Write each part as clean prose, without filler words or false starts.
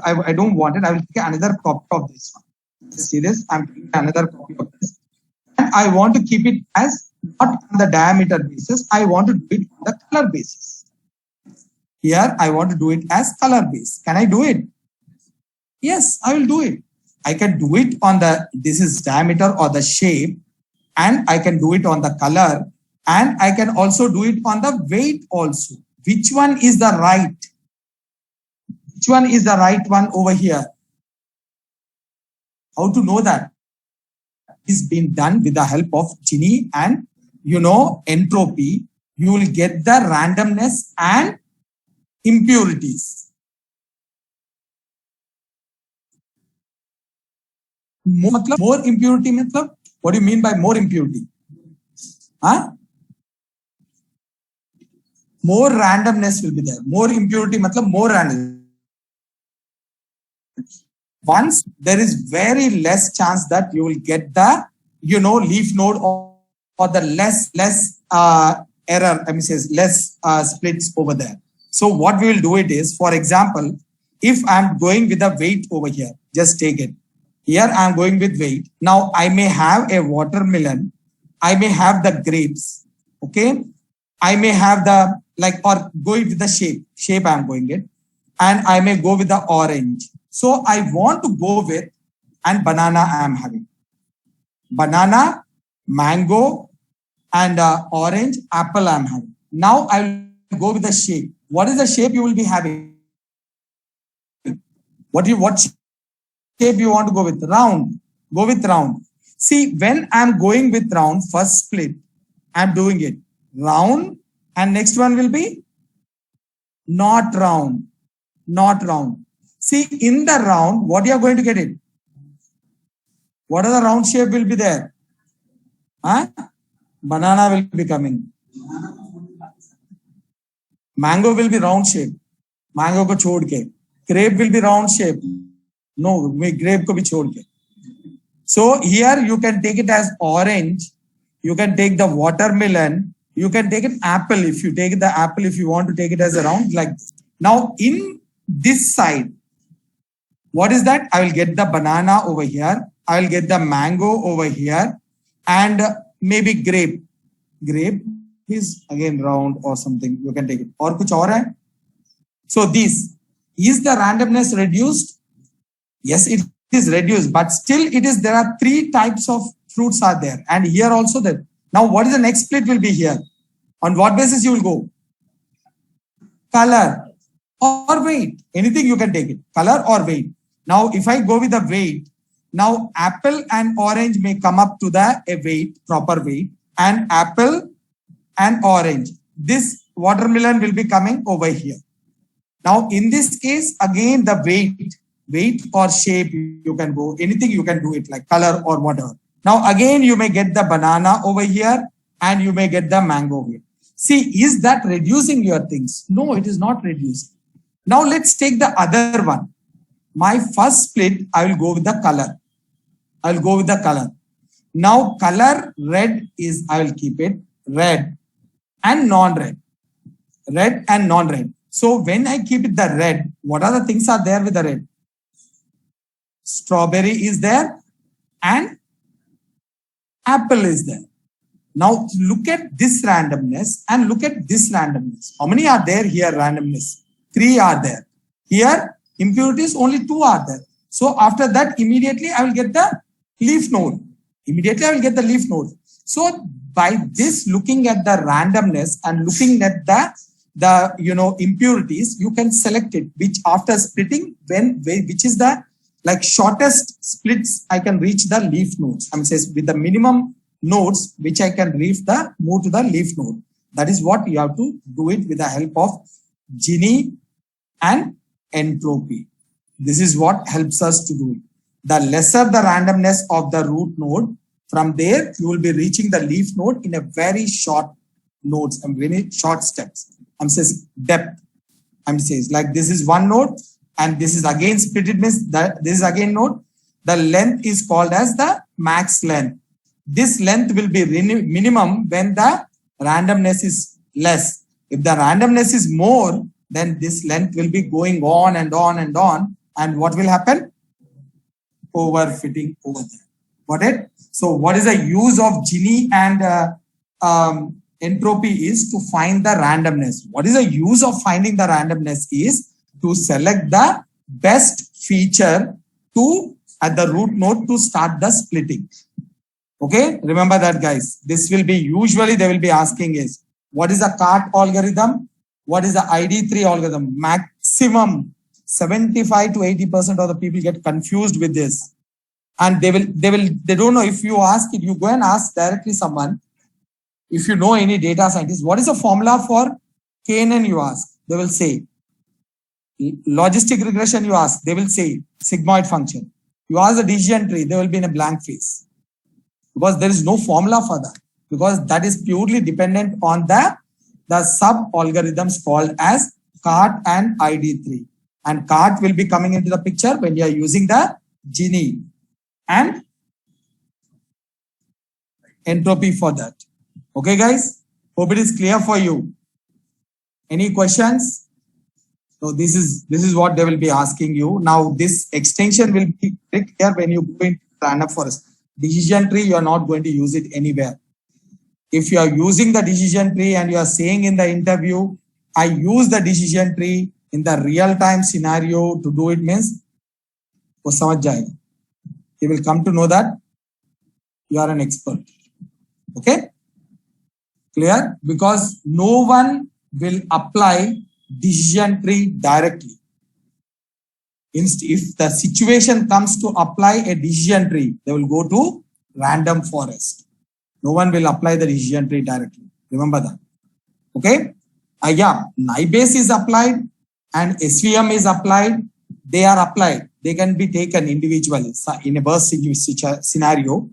I don't want it. I will take another copy of this one. See this? I'm taking another copy of this. And I want to keep it as not on the diameter basis. I want to do it on the color basis. Here, I want to do it as color base. Can I do it? Yes, I will do it. I can do it on this is diameter or the shape, and I can do it on the color, and I can also do it on the weight also. Which one is the right? Which one is the right one over here? How to know that? It's been done with the help of Gini and entropy. You will get the randomness and impurities. More impurity matlab? What do you mean by more impurity? Huh? More randomness will be there. More impurity matlab more randomness. Once there is very less chance that you will get the leaf node or the less error. I mean says less splits over there. So what we will do it is, for example, if I'm going with a weight over here, just take it. Here I'm going with weight. Now I may have a watermelon. I may have the grapes. Okay. I may have the or going with the shape I'm going it. And I may go with the orange. So I want to go with, and banana I am having. Banana, mango, and orange, apple I am having. Now I will go with the shape. What is the shape you will be having? What shape you want to go with? Round. Go with round. See, when I am going with round, first split, I am doing it. Round, and next one will be not round. Not round. See, in the round, what you are going to get it? What are the round shape will be there? Huh? Banana will be coming. Mango will be round shape. Mango ko chhod ke. Grape will be round shape. No, grape ko bhi chhod ke. So here you can take it as orange. You can take the watermelon. You can take it apple. If you take the apple, if you want to take it as a round like this. Now in this side, what is that? I will get the banana over here. I will get the mango over here. And maybe grape. Grape is again round or something. You can take it. Or kuch aur hai? So this, is the randomness reduced? Yes, it is reduced. But still it is, there are 3 types of fruits are there. And here also there. Now what is the next split will be here? On what basis you will go? Color or weight. Anything you can take it. Color or weight. Now, if I go with the weight, now apple and orange may come up to the weight, proper weight, and apple and orange. This watermelon will be coming over here. Now, in this case, again, the weight or shape, you can go, anything you can do it like color or whatever. Now, again, you may get the banana over here and you may get the mango here. See, is that reducing your things? No, it is not reducing. Now, let's take the other one. My first split, I will go with the color. I will go with the color. Now, color red is, I will keep it red and non-red. Red and non-red. So, when I keep it the red, what are the things are there with the red? Strawberry is there and apple is there. Now, look at this randomness and look at this randomness. How many are there here randomness? 3 are there. Here, impurities, only 2 are there. So after that, immediately I will get the leaf node. Immediately I will get the leaf node. So by this, looking at the randomness and looking at the impurities, you can select it, which after splitting, which is the shortest splits, I can reach the leaf nodes. I'm saying with the minimum nodes, which I can move to the leaf node. That is what you have to do it with the help of Gini and entropy. This is what helps us to do it. The lesser the randomness of the root node, from there you will be reaching the leaf node in a very short nodes and very short steps. I'm saying depth. I'm saying like this is one node and this is again splitted means that this is again node. The length is called as the max length. This length will be minimum when the randomness is less. If the randomness is more, then this length will be going on and on and on And what will happen? Overfitting over there. Got it? So what is the use of Gini and entropy is to find the randomness. What is the use of finding the randomness is to select the best feature to at the root node to start the splitting. Okay, remember that, guys. This will be usually they will be asking is what is the CART algorithm? What is the ID3 algorithm? Maximum 75 to 80% of the people get confused with this, and they don't know. If you ask it, you go and ask directly someone. If you know any data scientist, what is the formula for KNN? You ask, they will say. Logistic regression, you ask, they will say sigmoid function. You ask the decision tree, they will be in a blank face because there is no formula for that, because that is purely dependent on the sub algorithms called as CART and ID3. And CART will be coming into the picture when you are using the Gini and entropy for that. Okay, guys, hope it is clear for you. Any questions? So this is what they will be asking you. Now this extension will be clear when you go into random forest. Decision tree, you are not going to use it anywhere. If you are using the decision tree and you are saying in the interview, I use the decision tree in the real-time scenario to do it, means वो समझ जाएगा. He will come to know that you are an expert. Okay? Clear? Because no one will apply decision tree directly. If the situation comes to apply a decision tree, they will go to random forest. No one will apply the decision tree directly. Remember that. Okay? Yeah, NIBASE is applied and SVM is applied. They are applied. They can be taken individually in a burst scenario.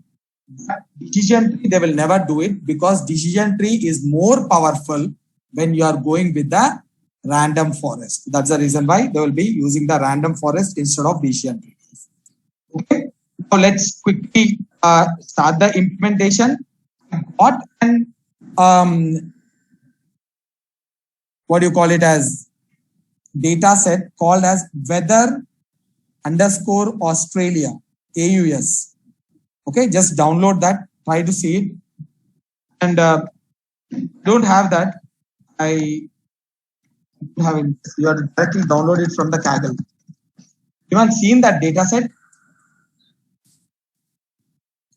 Decision tree, they will never do it because decision tree is more powerful when you are going with the random forest. That's the reason why they will be using the random forest instead of decision tree. Okay. Now let's quickly start the implementation. What an what do you call it as data set called as weather underscore Australia, AUS. Okay, just download that, try to see it. And don't have that. I have it. You have to directly download it from the Kaggle. You haven't seen that data set?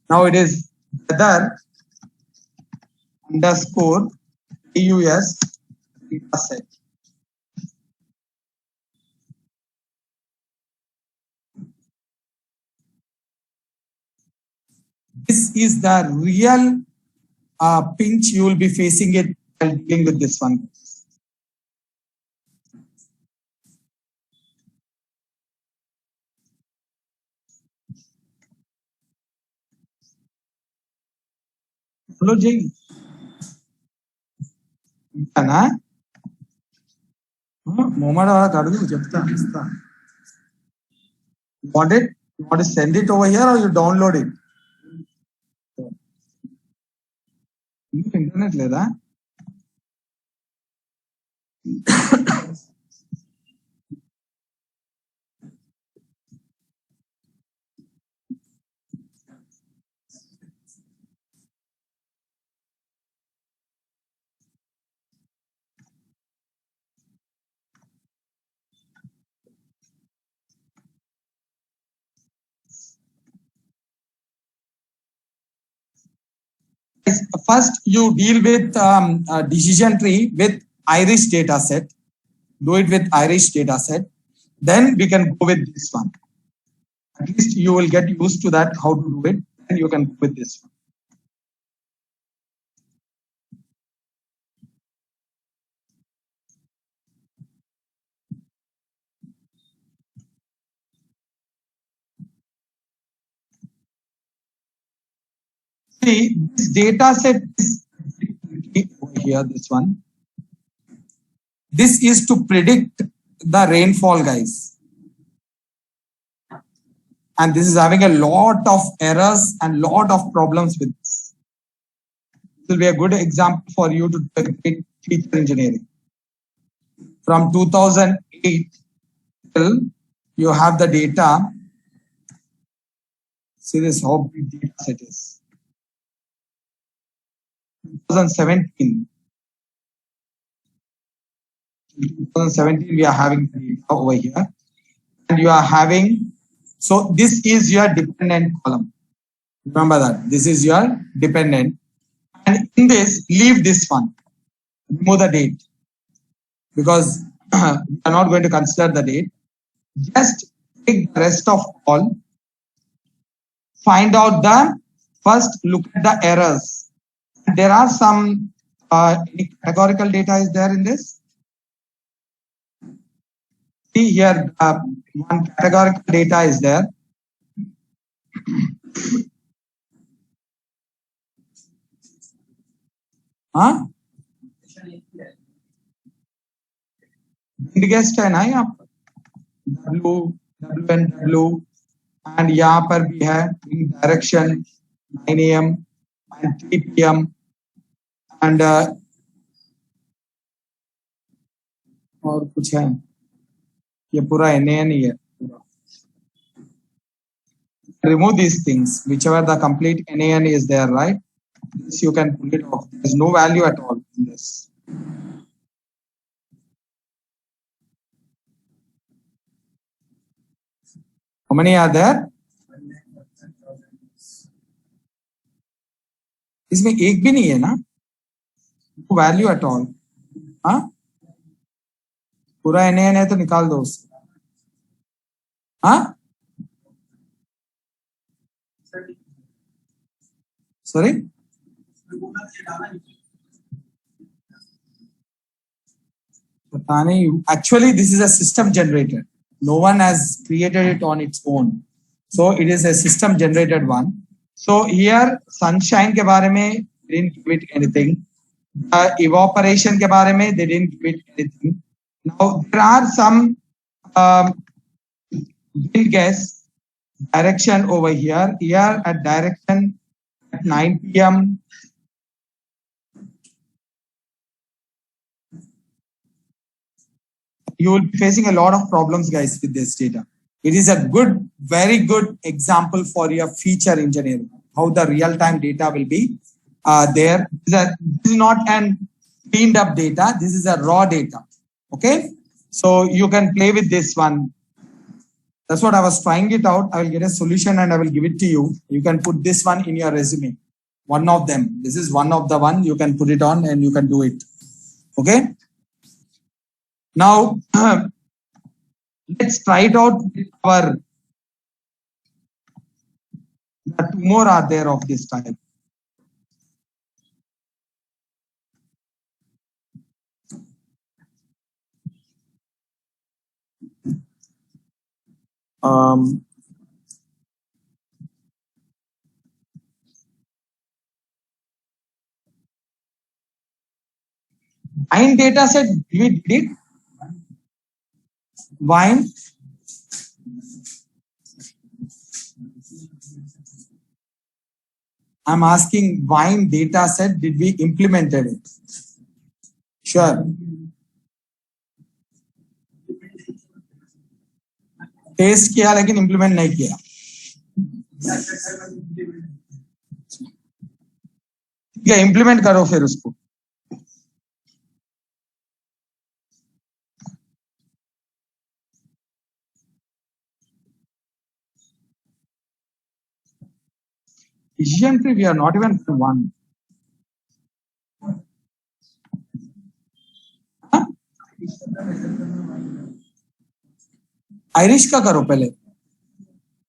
Now it is weather underscore AUS data set. This is the real pinch you will be facing it while dealing with this one. Hello, Jay. Want it? You want to send it over here or you download it? Internet leda. First, you deal with a decision tree with Irish data set. Do it with Irish data set. Then we can go with this one. At least you will get used to that, how to do it, and you can go with this one. See, this data set is over here, this one. This is to predict the rainfall, guys. And this is having a lot of errors and lot of problems with this. This will be a good example for you to do feature engineering. From 2008 till you have the data. See this, how big data set is. 2017. 2017, we are having the data over here. And you are having, so this is your dependent column. Remember that. This is your dependent. And in this, leave this one. Remove the date. Because we are not going to consider the date. Just take the rest of all. Find out the, first look at the errors. There are some any categorical data is there in this. See here, one categorical data is there. हाँ biggest है ना यहाँ पर W and यहाँ पर भी है in direction 9 AM and 3 PM and और कुछ है, ये पूरा NaN ही है पूरा. Remove these things, whichever the complete NaN is there, right? This you can pull it off. There is no value at all in this. How many are there? इसमें एक भी नहीं है ना, no value at all. हाँ पूरा NaN है तो निकाल दो उससे. हाँ sorry पता नहीं. Actually this is a system generated. No one has created it on its own. So it is a system generated one. So here sunshine के बारे में they didn't give it anything. Evaporation के बारे में they didn't give it anything. Now there are some wind guess direction over here. Here at direction at 9 PM. You will be facing a lot of problems, guys, with this data. It is a good, very good example for your feature engineering, how the real-time data will be there. This is not an cleaned up data. This is a raw data. Okay. So you can play with this one. That's what I was trying it out. I will get a solution and I will give it to you. You can put this one in your resume. One of them. This is one of the one. You can put it on and you can do it. Okay. Now, let's try it out with our, two more are there of this type. Wine data set, we did it. Wine. I'm asking wine data set, did we implemented it? Sure. Test किया लेकिन implement नहीं किया. ठीक है, implement करो फिर उसको. Decision tree, we are not even for one. हाँ? आयरिश का करो पहले.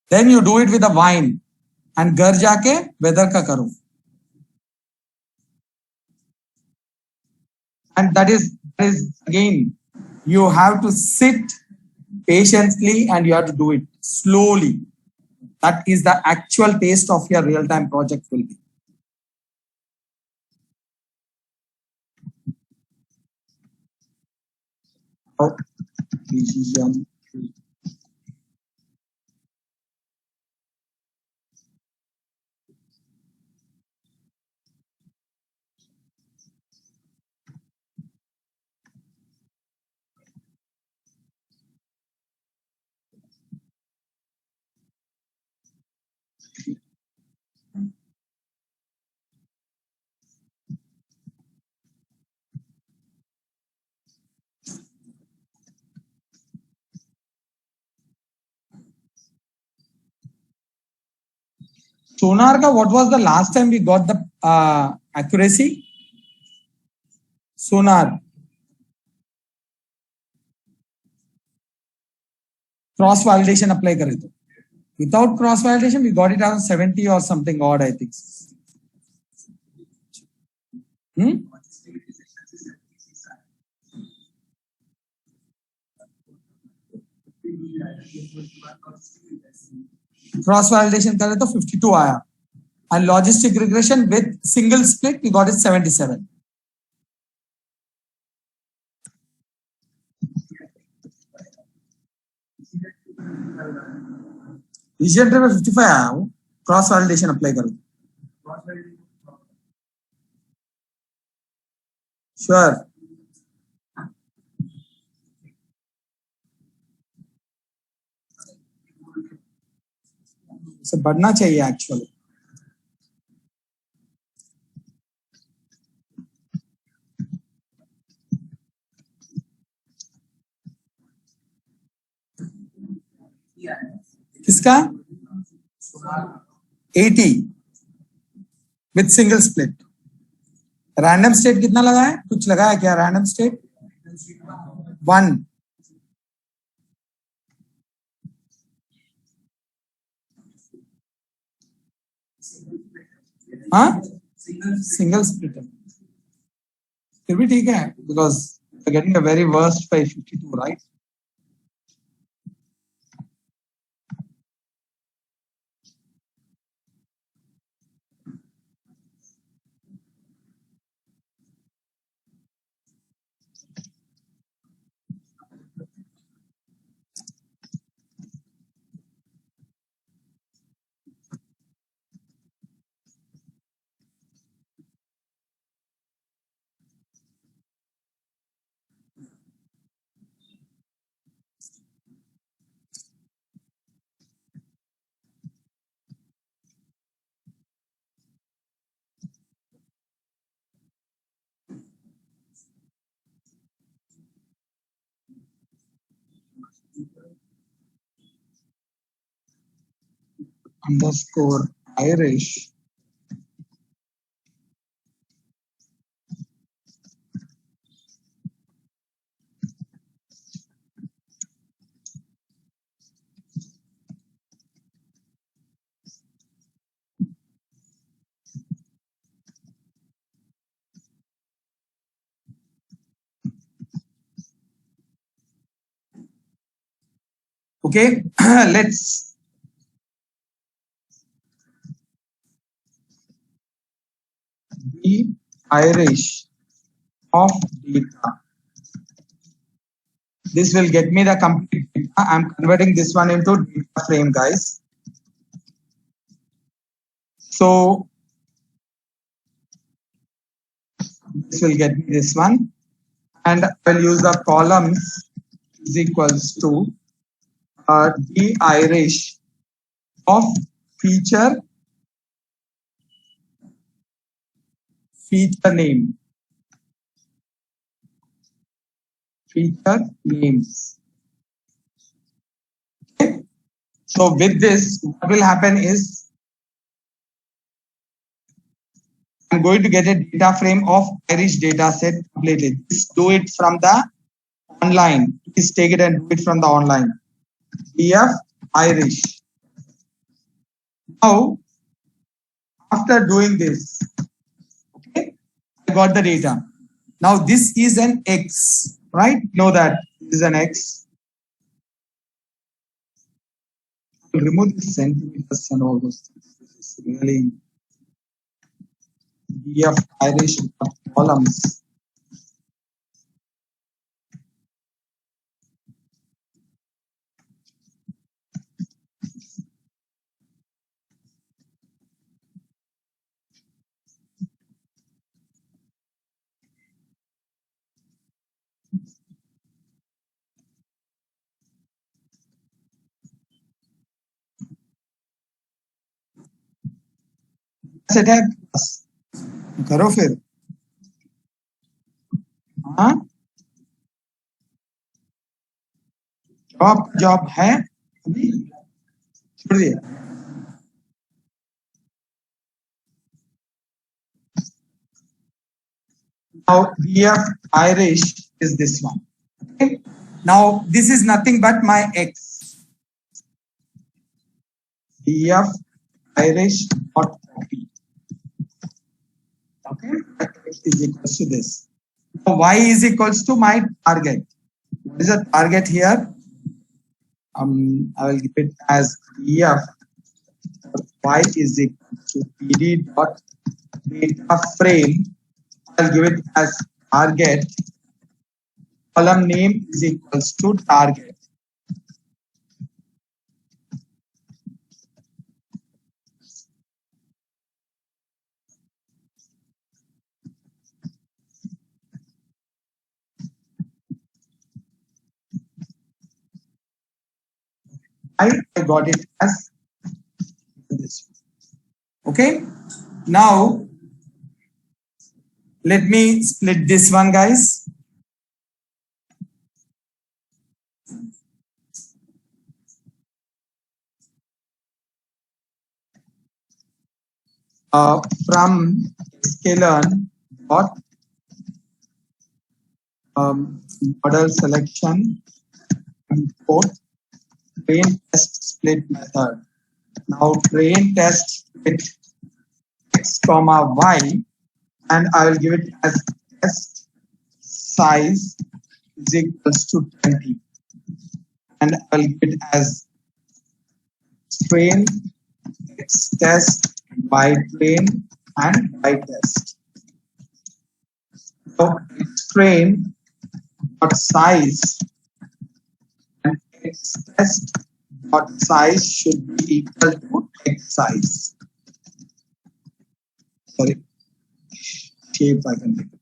Then you do it with a wine and घर जाके weather का करो. And that is again, you have to sit patiently and you have to do it slowly. That is the actual taste of your real-time project will be. Decision tree. Sonar ka, what was the last time we got the accuracy? Sonar. Cross validation apply kare to. Without cross validation, we got it around 70 or something odd, I think. Cross validation करे तो 52 आया, and logistic regression with single split we got it 77. Region tree में 55 आया हूँ, cross validation apply करो. Sure. इसे बढ़ना चाहिए actually. किसका? 80 with single split. Random state कितना लगा है? कुछ लगा है क्या random state? 1. हाँ? Single split. फिर भी ठीक है because we're getting a very worst by 52, right? Underscore Irish. Okay, let's be Irish of data. This will get me the complete data. I'm converting this one into data frame, guys. So this will get me this one, and I will use the columns is equals to the Irish of feature name. Feature names. Okay. So with this, what will happen is I'm going to get a data frame of Irish data set completely. Just do it from the online. Please take it and do it from the online. DF Irish. Now, after doing this, okay, I got the data. Now this is an X, right? Know that this is an X. I'll remove the centimeters and all those things. This is really DF Irish columns. Set है plus करो फिर हाँ job है अभी छोड़ दिया now BF Irish is this one okay now this is nothing but my X BF Irish dot copy okay X is equals to this now Y is equals to my target what is the target here I will give it as BF Y is equal to PD dot data frame I'll give it as target column name is equals to target I got it as this okay now let me split this one guys from sklearn dot model selection import train test split method now train test split x comma y and I will give it as test size is equals to 20 and I will give it as train x test y train and y test so x train dot size and x test dot size should be equal to x size sorry shape I can make it.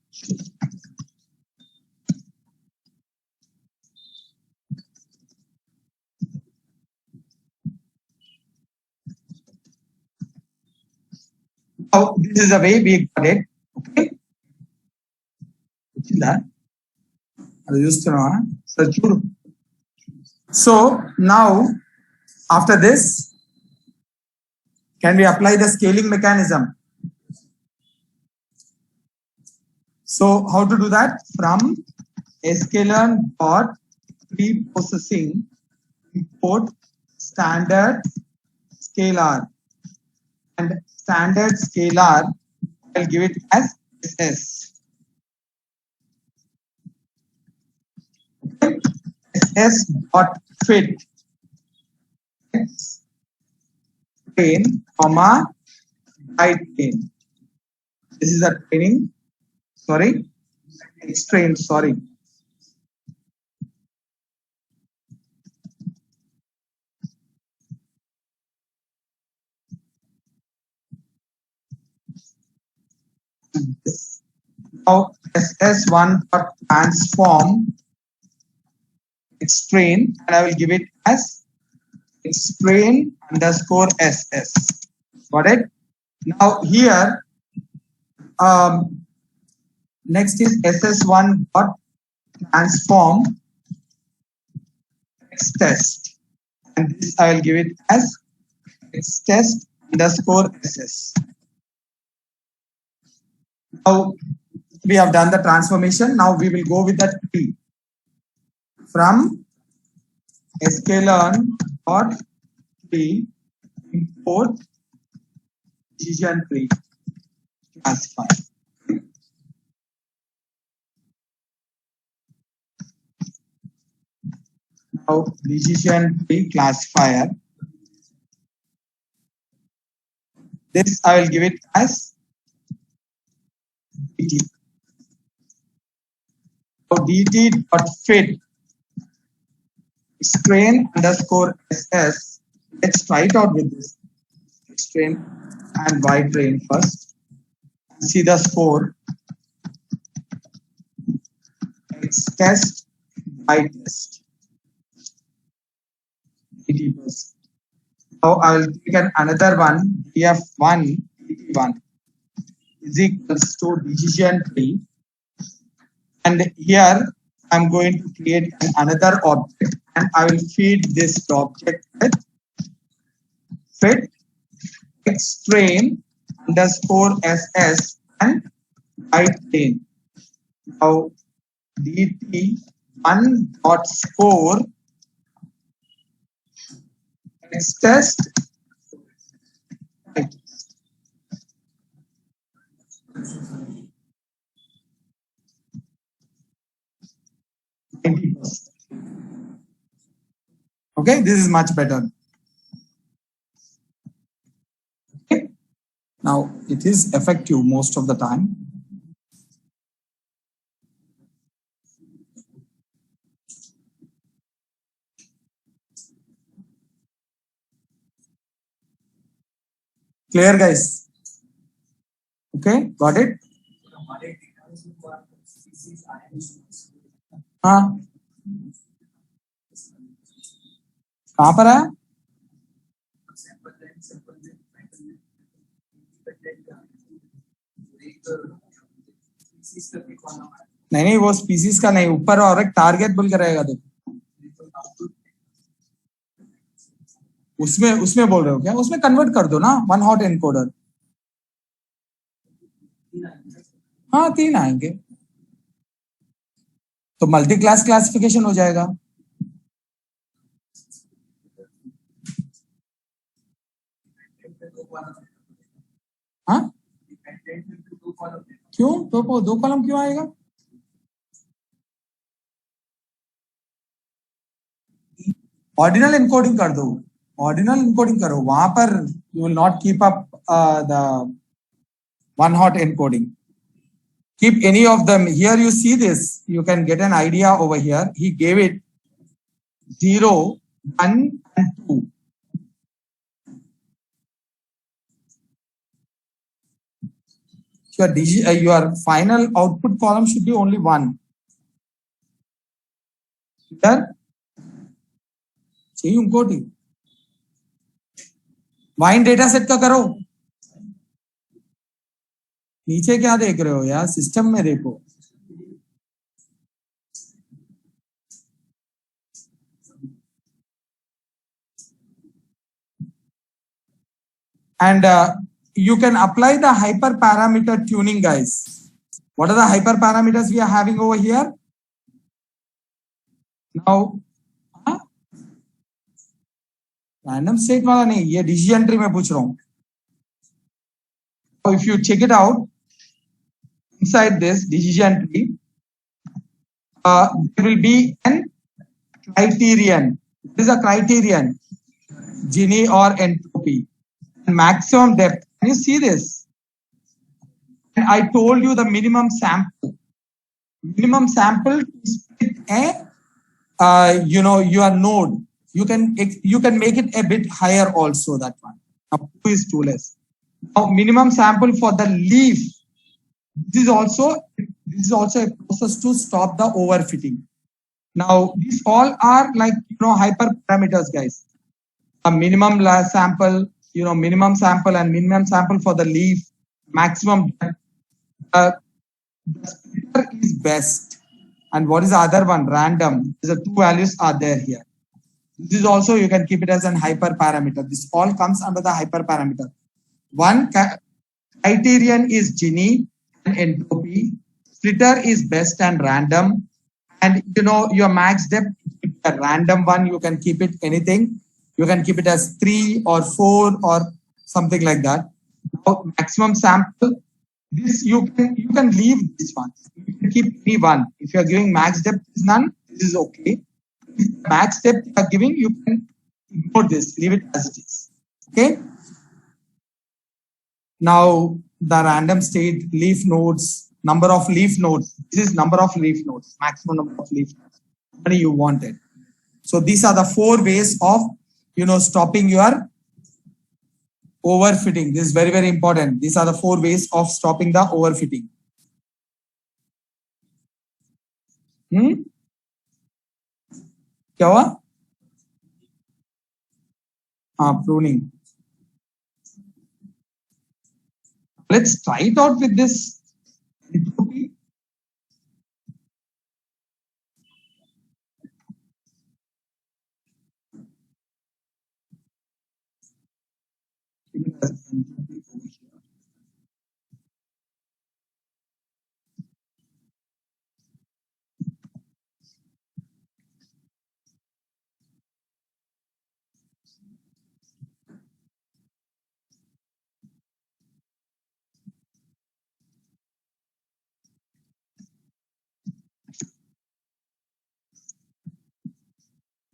Now this is the way we got it okay so now after this can we apply the scaling mechanism so how to do that from sklearn dot pre-processing import standard scalar and standard scalar I'll give it as SS okay SS dot fit X train comma by train this is a training sorry X train sorry now SS1 dot transform X train and I will give it as X train underscore SS got it now here next is SS1 dot transform X test and this I will give it as X test underscore SS now we have done the transformation now we will go with the tree from sklearn dot tree import decision tree classifier now decision tree classifier this I will give it as DT so DT dot fit strain underscore SS let's try it out with this strain and Y train first see the score X test Y test 80%. Now I will take another one BF1 1 is equals to decision tree, and here I'm going to create another object, and I will feed this object with fit extrain underscore ss and iTrain. Now dt 1 dot score x test right. Okay, this is much better. Okay. Now it is effective most of the time. Clear, guys? Okay, got it? हाँ कहाँ पर है? नहीं वो species का नहीं, ऊपर और एक टारगेट बोल के रहेगा तो उसमें उसमें बोल रहे हो क्या? उसमें कन्वर्ट कर दो ना, वन हॉट एनकोडर। हाँ 3 आएंगे तो मल्टी क्लास क्लासिफिकेशन हो जाएगा। हाँ क्यों? तो 2 कॉलम क्यों आएगा? ऑर्डिनल एनकोडिंग कर दो, ऑर्डिनल एनकोडिंग करो, वहां पर you will not keep up the one hot encoding. Keep any of them. Here you see this, you can get an idea over here. He gave it 0, 1 and 2. Your final output column should be only 1. Here, चाहिए उनको wine data set का करो। नीचे क्या देख रहे हो यार? सिस्टम में देखो। And you can apply the hyperparameter tuning, guys. What are the hyperparameters we are having over here? Now, random state वाला नहीं, ये decision tree में पूछ रहा हूँ। So if you check it out, inside this decision tree, there will be an criterion. This is a criterion, Gini or entropy, maximum depth. Can you see this? And I told you the minimum sample. Minimum sample to split your node. You can make it a bit higher also. That one. Now 2 is too less. Now minimum sample for the leaf. This is also a process to stop the overfitting. Now these all are like hyperparameters, guys. A minimum sample, minimum sample and minimum sample for the leaf, maximum depth. The splitter is best. And what is the other one? Random. The 2 values are there here. This is also, you can keep it as an hyperparameter. This all comes under the hyperparameter. One criterion is Gini and entropy. Splitter is best and random. And your max depth, a random one, you can keep it anything. You can keep it as 3 or 4 or something like that. Now, maximum sample, this you can leave this one. You can keep any one. If you are giving max depth is none, this is okay. If max depth you are giving, you can ignore this, leave it as it is. Okay. Now the random state, leaf nodes, number of leaf nodes. This is number of leaf nodes, maximum number of leaf nodes. How many you wanted. So these are the 4 ways of stopping your overfitting. This is very, very important. These are the 4 ways of stopping the overfitting. क्या हुआ? हाँ, pruning. Let's try it out with this entropy.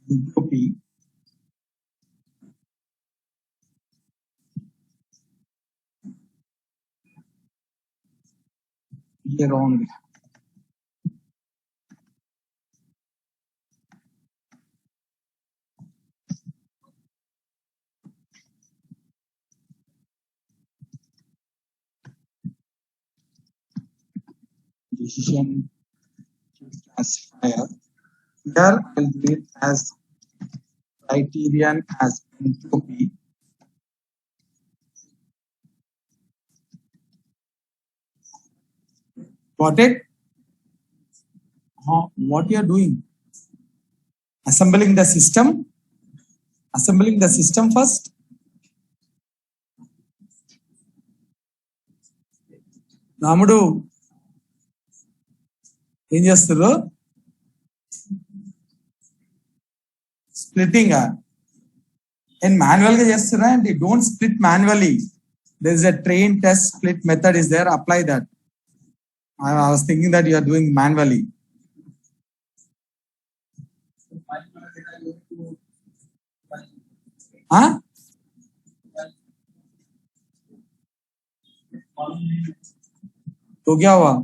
Entropy here only. Decision classifier. Here I'll do it as criterion as entropy. Got it? What you are doing? Assembling the system. Assembling the system first. రాముడు ఏం చేస్తారు? Splitting and manual గా చేస్తారా? And you don't split manually. There is a train test split method is there. Apply that. I was thinking that you are doing manually. Huh? तो क्या हुआ?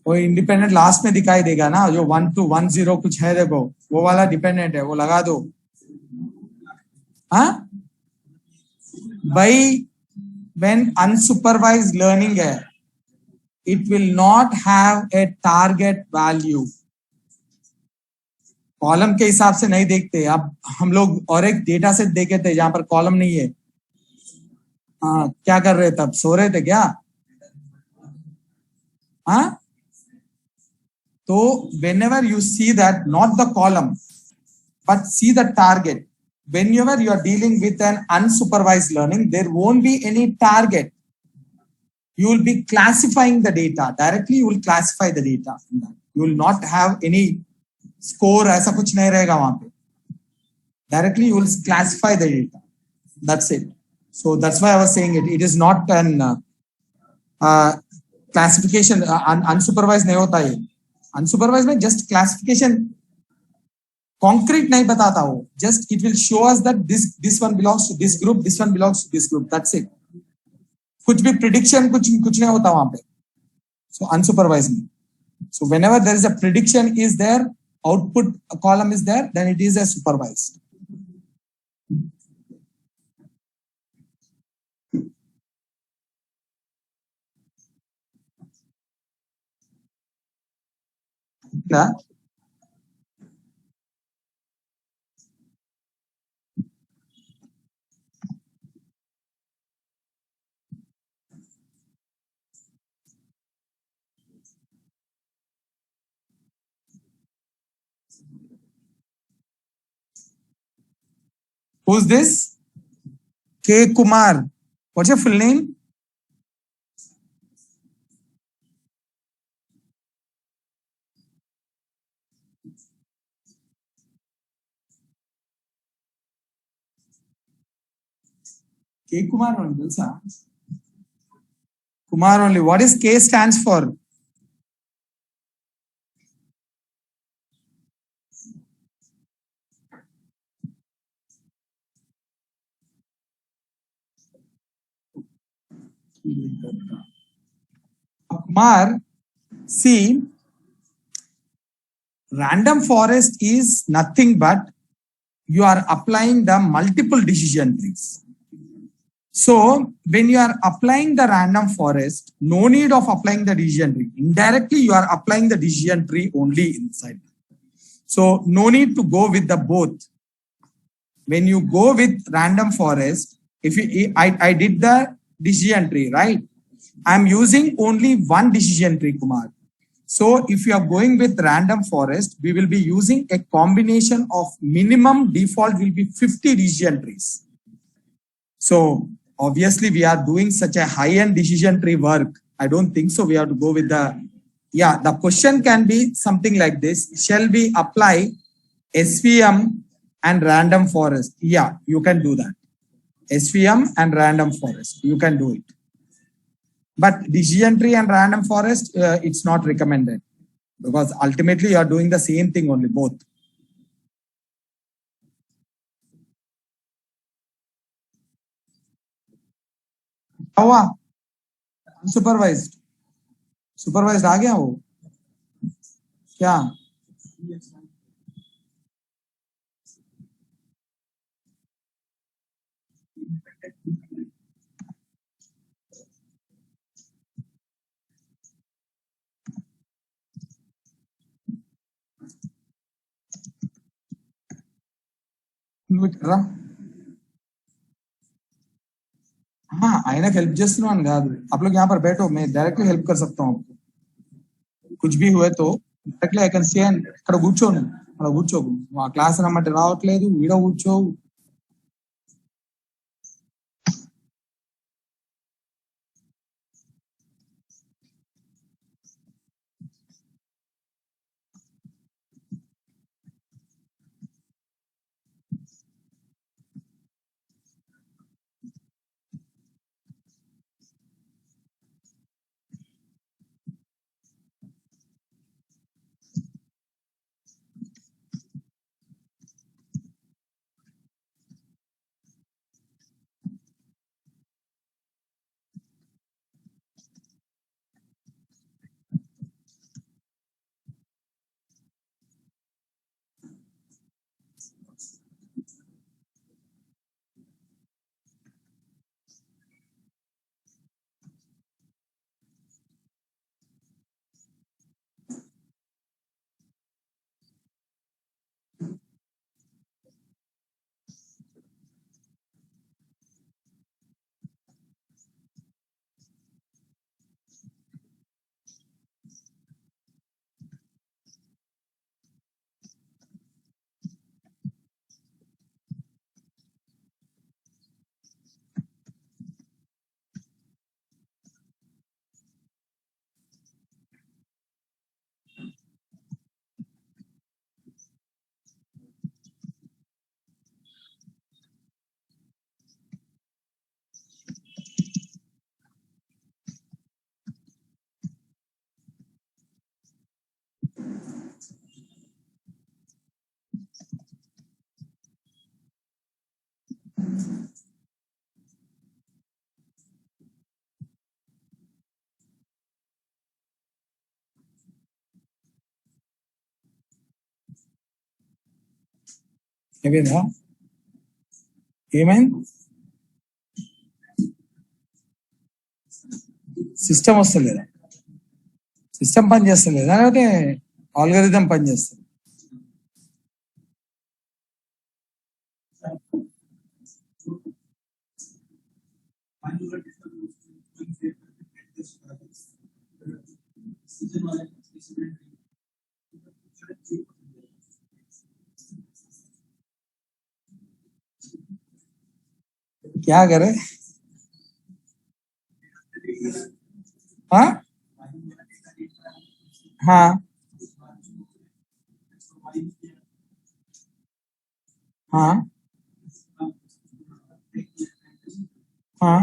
वो independent last में दिखाई देगा ना, जो 1 to 1 0 कुछ है, देखो वो वाला डिपेंडेंट है, वो लगा दो. हाँ, भाई when unsupervised learning है, it will not have a target value. Column के हिसाब से नहीं देखते. अब हम लोग और एक डेटा सेट देखे थे जहां पर कॉलम नहीं है. हाँ, क्या कर रहे तब? सो रहे थे क्या? हाँ, तो whenever you see that, not the column but see the target, whenever you are dealing with an unsupervised learning, there won't be any target. You will be classifying the data directly. You will classify the data. You will not have any score. ऐसा कुछ नहीं रहेगा वहां पे. Directly you will classify the data. That's it. So that's why I was saying it. It is not an classification. Unsupervised नहीं होता ये. Unsupervised में just classification concrete नहीं बताता वो. Just it will show us that this one belongs to this group, this one belongs to this group. That's it. कुछ भी prediction कुछ नहीं होता वहां पे. So unsupervised में. So whenever there is a prediction is there, output column is there, then it is a supervised. Yeah. Who's this? K. Kumar. What's your full name? K. Kumar only, sir. Kumar only. What is K stands for? Kumar, see, random forest is nothing but you are applying the multiple decision trees. So when you are applying the random forest, no need of applying the decision tree. Indirectly, you are applying the decision tree only inside. So no need to go with the both. When you go with random forest, if I did the decision tree, right? I'm using only one decision tree, Kumar. So if you are going with random forest, we will be using a combination of minimum default will be 50 decision trees. So obviously we are doing such a high-end decision tree work. I don't think so. We have to go with the question can be something like this. Shall we apply SVM and random forest? Yeah, you can do that. SVM and random forest, you can do it. But decision tree and random forest, it's not recommended because ultimately you are doing the same thing only, both. हुआ supervised supervised आ गया वो क्या कर रहा हाँ ఆయన help చేస్తున్నాను కాదు आप लोग यहाँ पर बैठो मैं डायरेक्टली हेल्प कर सकता हूँ आपको कुछ भी हुए तो डायरेक्टली ఐ కెన్ సే ఇక్కడ కూర్చోను అక్కడ కూర్చోకు ఆ క్లాస్ రమ్మంటే రావట్లేదు వీడ కూర్చోవు ఏమైందా ఏమైంది సిస్టమ్ వస్తలేదా సిస్టమ్ పని చేస్తలేదా లేకపోతే ఆల్గరిథం పని చేస్తుంది क्या करे हाँ हाँ हाँ हाँ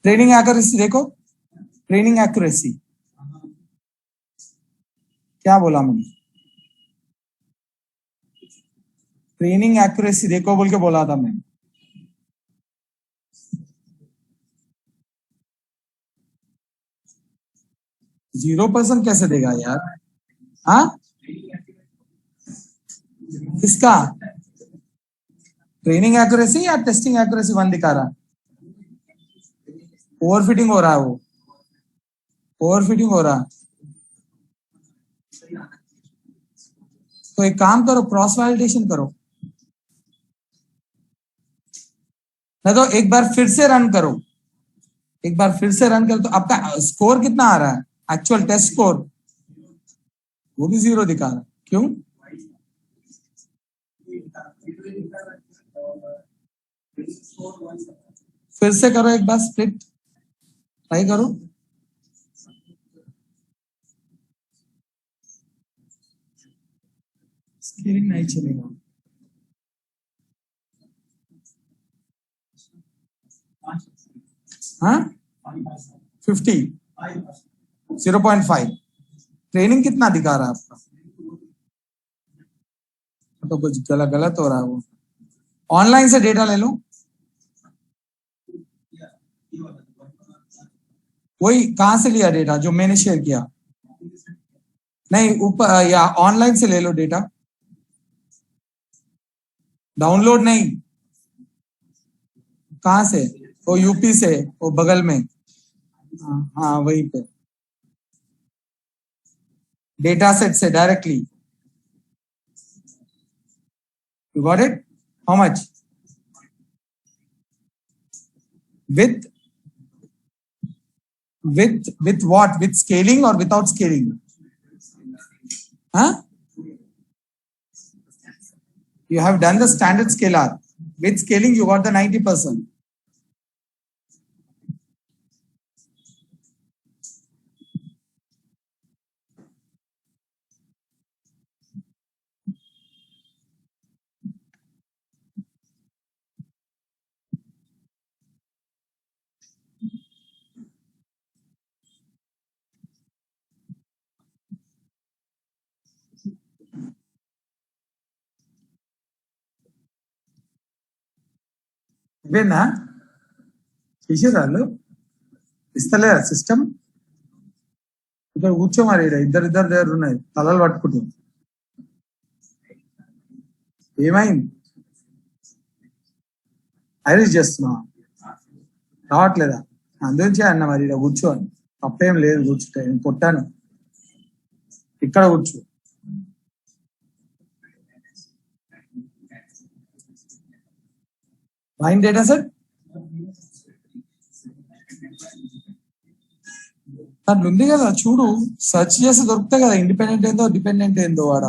ट्रेनिंग एक्यूरेसी देखो ट्रेनिंग एक्यूरेसी क्या बोला मैंने ट्रेनिंग एक्यूरेसी देखो बोल के बोला था मैंने 0% कैसे देगा यार हाँ किसका ट्रेनिंग एक्यूरेसी या टेस्टिंग एक्यूरेसी वन दिखा रहा ओवरफिटिंग हो रहा है वो ओवरफिटिंग हो रहा तो एक काम करो, क्रॉस वैलिडेशन करो, नहीं तो एक बार फिर से रन करो, एक बार फिर से रन करो तो आपका स्कोर कितना आ रहा है, एक्चुअल टेस्ट स्कोर वो भी 0 दिखा रहा है, क्यों? फिर से करो एक बार स्प्लिट, ट्राई करो। स्केलिंग नहीं चलेगा। हाँ 50 0.5 ट्रेनिंग कितना दिखा रहा है आपका, तो कुछ गलत हो रहा है। वो ऑनलाइन से डेटा ले लो, वही कहां से लिया डेटा जो मैंने शेयर किया, नहीं ऊपर या ऑनलाइन से ले लो डेटा, डाउनलोड नहीं, कहां से, वो यूपी से, वो बगल में, हाँ वहीं पे डेटा सेट से directly. You got it? How much with with what, with scaling or without scaling? Huh? You have done the standard scalar, with scaling you got the 90%. ఇవేనా చేసేదాళ్ళు ఇస్తలే సిస్టమ్, ఇక్కడ కూర్చో మరి, ఇద్దరు దగ్గర ఉన్నాయి తలలు పట్టుకుంటుంది, ఏమైంది? ఐరిష్ చేస్తున్నా రావట్లేదా? అందుకే అన్న మరి ఇక్కడ కూర్చో, తప్పేం లేదు కూర్చుంటే, నేను కొట్టాను, ఇక్కడ కూర్చో. వైన్ డేటా సెట్ దాంట్లో ఉంది కదా, చూడు, సెర్చ్ చేసి దొరుకుతాయి కదా, ఇండిపెండెంట్ ఏందో డిపెండెంట్ ఏందో వాడ.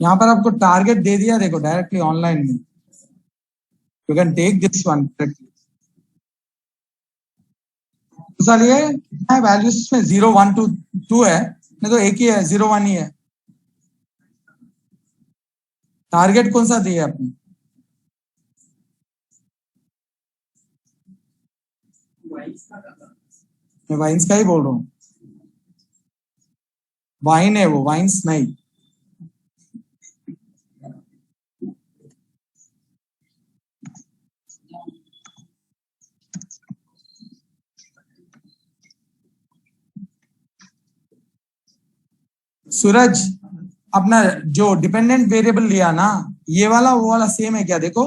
यहाँ पर आपको टारगेट दे दिया, देखो डायरेक्टली ऑनलाइन में, you can take this one directly. साल ये कितना है वैल्यूज में, 0 1 2 2 है, नहीं तो एक ही है, 0 1 ही है। टारगेट कौन सा दिया आपने? मैं वाइन्स का ही बोल रहा हूँ, वाइन है वो, वाइन्स नहीं। सूरज, अपना जो डिपेंडेंट वेरिएबल लिया ना, ये वाला वो वाला सेम है क्या, देखो।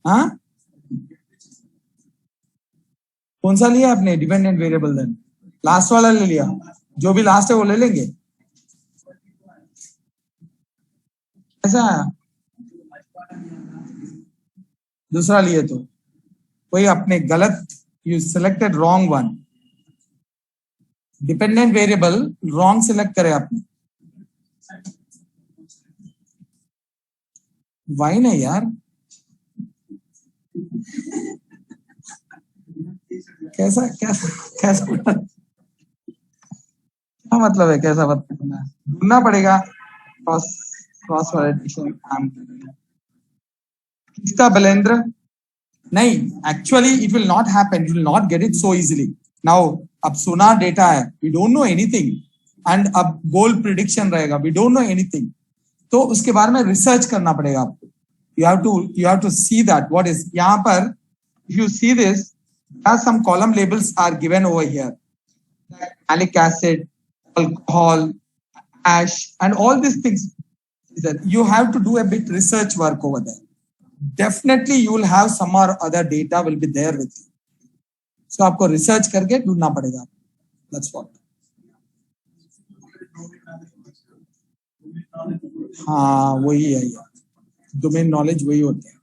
हाँ, कौन सा लिया आपने डिपेंडेंट वेरिएबल? देन लास्ट वाला ले लिया, जो भी लास्ट है वो ले लेंगे। ऐसा दूसरा लिए तो कोई अपने गलत, you selected wrong one, dependent variable wrong select करे आपने। वाई नहीं यार, कैसा कैसा कैसा क्या मतलब है, कैसा बताना ढूंढना पड़ेगा। क्रॉस क्रॉस वैलिडेशन किसका बलेंद्र? नहीं, actually it will not happen, you will not get it so easily. Now अब सोनार डेटा है, we don't know anything, and अब गोल्ड प्रिडिक्शन रहेगा, वी डोंट नो एनीथिंग, तो उसके बारे में रिसर्च करना पड़ेगा आपको। you have to see that what is यहाँ पर, if you see this, some column labels are given over here, malic acid, alcohol, ash, and all these things. You have to do a bit research work over there. Definitely you will have some or other data will be there with you, so आपको research करके ढूंढना पड़ेगा। That's what. हाँ वही है, domain knowledge वही होता है।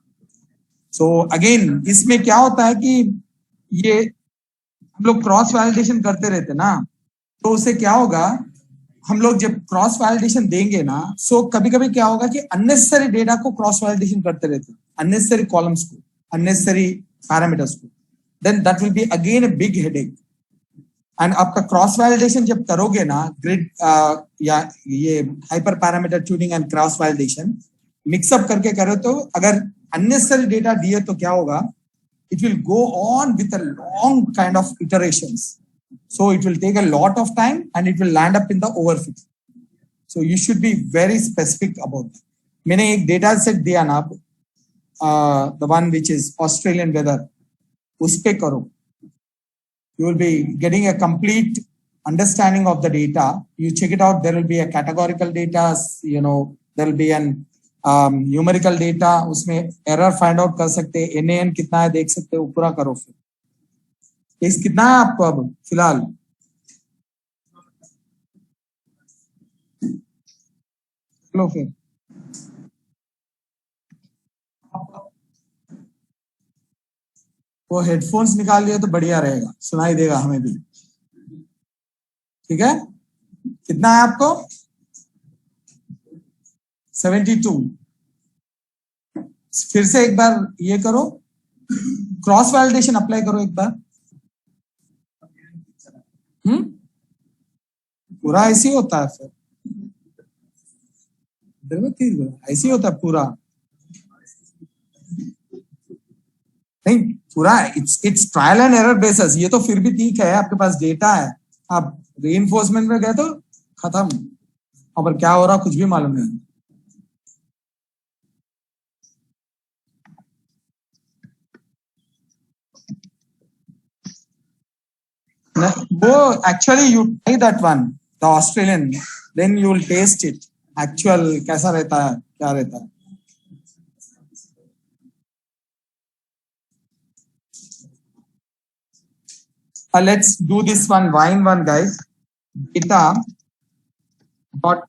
सो अगेन इसमें क्या होता है कि ये हम लोग क्रॉस वैलिडेशन करते रहते ना, तो उससे क्या होगा, हम लोग जब क्रॉस वैलिडेशन देंगे ना, सो कभी कभी क्या होगा कि अननेसेसरी डेटा को क्रॉस वैलिडेशन करते रहते हैं, अननेसेसरी कॉलम्स को, अननेसेसरी पैरामीटर्स को, then that will be again a big headache. And आपका क्रॉस वैलिडेशन जब करोगे ना, ग्रिड या ये hyper parameter tuning and cross validation mixup करके करो, तो अगर अननेसेसरी डेटा दिए तो क्या होगा, it will go on with a long kind of iterations, so it will take a lot of time and it will land up in the overfit. So you should be very specific about that. मैंने एक data set दिया ना, the one which is Australian weather, उस पे करो, you will be getting a complete understanding of the data. You check it out, there will be a categorical data, you know, there will be an numerical data, उसमें error find out कर सकते हैं, NaN कितना है देख सकते हो, पूरा करो। फिर इस कितना है आपको अब फिलहाल? लो फिर वो हेडफोन्स निकाल लिया तो बढ़िया रहेगा, सुनाई देगा हमें भी। ठीक है, कितना है आपको? 72। फिर से एक बार ये करो, क्रॉस वैलिडेशन अप्लाई करो एक बार। पूरा ऐसे ही होता है, फिर ऐसे ही होता है पूरा, नहीं पूरा it's trial and error basis. ये तो फिर भी ठीक है, आपके पास डेटा है, आप रीइंफोर्समेंट में गए तो खत्म, और क्या हो रहा कुछ भी मालूम नहीं। वो actually you try that one, the Australian, then you will test it actual कैसा रहता है, क्या रहता है। Let's do this one wine one, guys. Data dot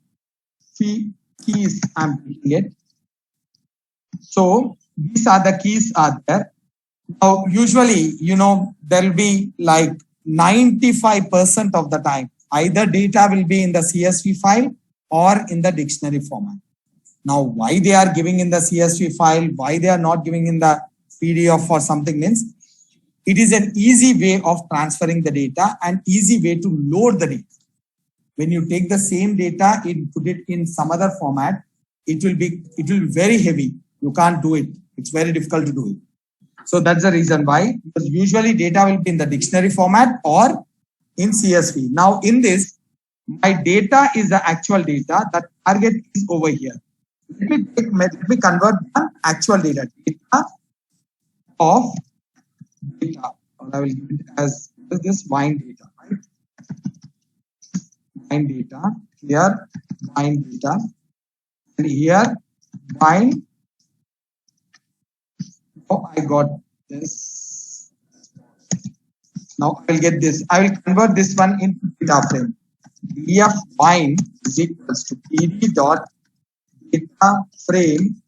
keys, I'm picking it. So these are the keys are there. Now usually, you know, there will be like 95% of the time either data will be in the CSV file or in the dictionary format. Now why they are giving in the CSV file, why they are not giving in the PDF or something, means it is an easy way of transferring the data and easy way to load the data. When you take the same data and put it in some other format, it will be very heavy. You can't do it. It's very difficult to do it. So that's the reason why, because usually data will be in the dictionary format or in CSV. Now in this, my data is the actual data. The target is over here. Let me convert the actual data of data, or I will give it as this wine data, right? Wine data, here wine data, and here wine Oh, I got this. Now I will get this. I will convert this one into data frame. Df bind is equals to pd dot data frame.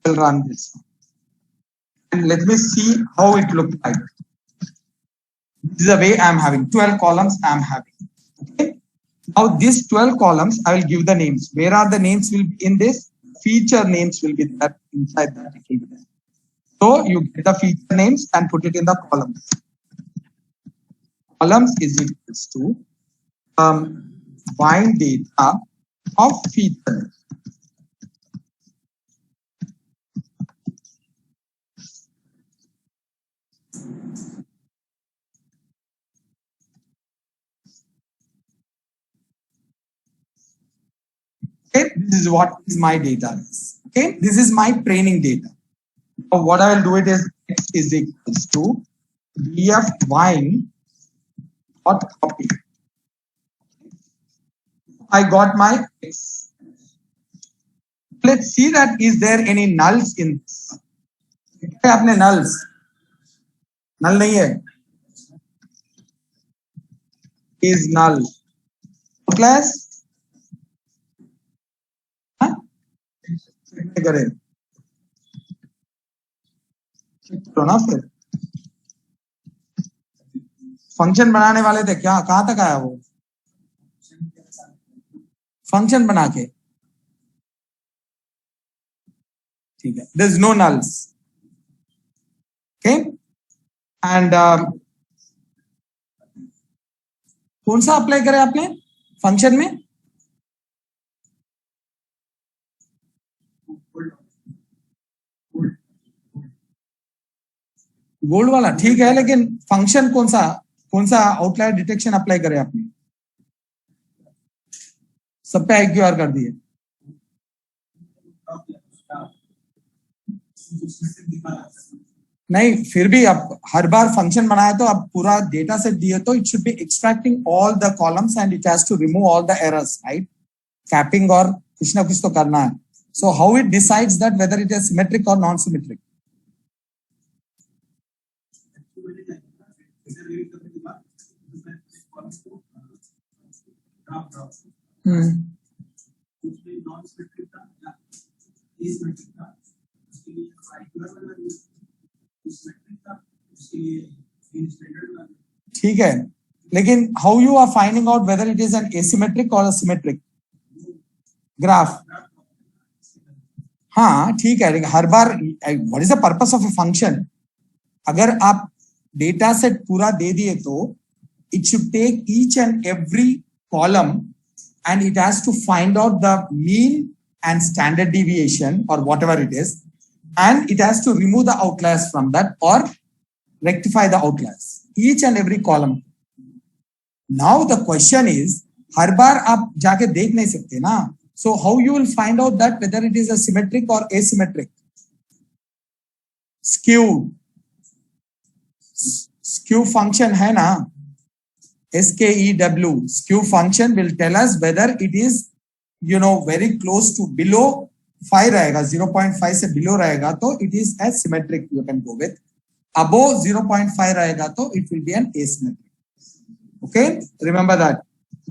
I will run this. And let me see how it looks like. This is the way I am having 12 columns. I am having. Okay. Now these 12 columns, I will give the names. Where are the names will be in this? Feature names will be there inside that. It will be there. So you get the feature names and put it in the columns. Columns is equals to bind data of feature. Okay, this is what is my data. Okay, this is my training data. Now what I will do it is x is equals to df bind dot copy. I got my x. Let's see that is there any nulls in this. आपने nulls null नहीं है is null class करें तो ना फिर function बनाने वाले थे क्या कहां तक आया वो फंक्शन बना के ठीक है there is no nulls okay and कौन सा अप्लाई करें आपने फंक्शन में गोल्ड वाला ठीक है लेकिन फंक्शन कौन सा आउटलायर डिटेक्शन अप्लाई करें आपने सब पे IQR कर दिए नहीं फिर भी अब हर बार फंक्शन बनाया तो अब पूरा डेटा सेट दिए तो it should be extracting all the columns and it has to remove all the errors right capping और कुछ ना कुछ तो करना है so how it decides that whether it is symmetric और नॉन सिमेट्रिक ठीक है लेकिन how you are finding out whether it is an asymmetric और सिमेट्रिक ग्राफ हाँ ठीक है हर बार what is the purpose of a function अगर आप डेटा सेट पूरा दे दिए तो it should take each and every column and it has to find out the mean and standard deviation or whatever it is and it has to remove the outliers from that or rectify the outliers each and every column. Now the question is हर बार आप जाके देख नहीं सकते ना so how you will find out that whether it is a symmetric or asymmetric skew function है ना SKEW skew function will tell us whether it is very close to below 5 रहेगा 0.5 से below रहेगा तो it is a symmetric you can go with above 0.5 रहेगा तो it will be an asymmetric okay remember that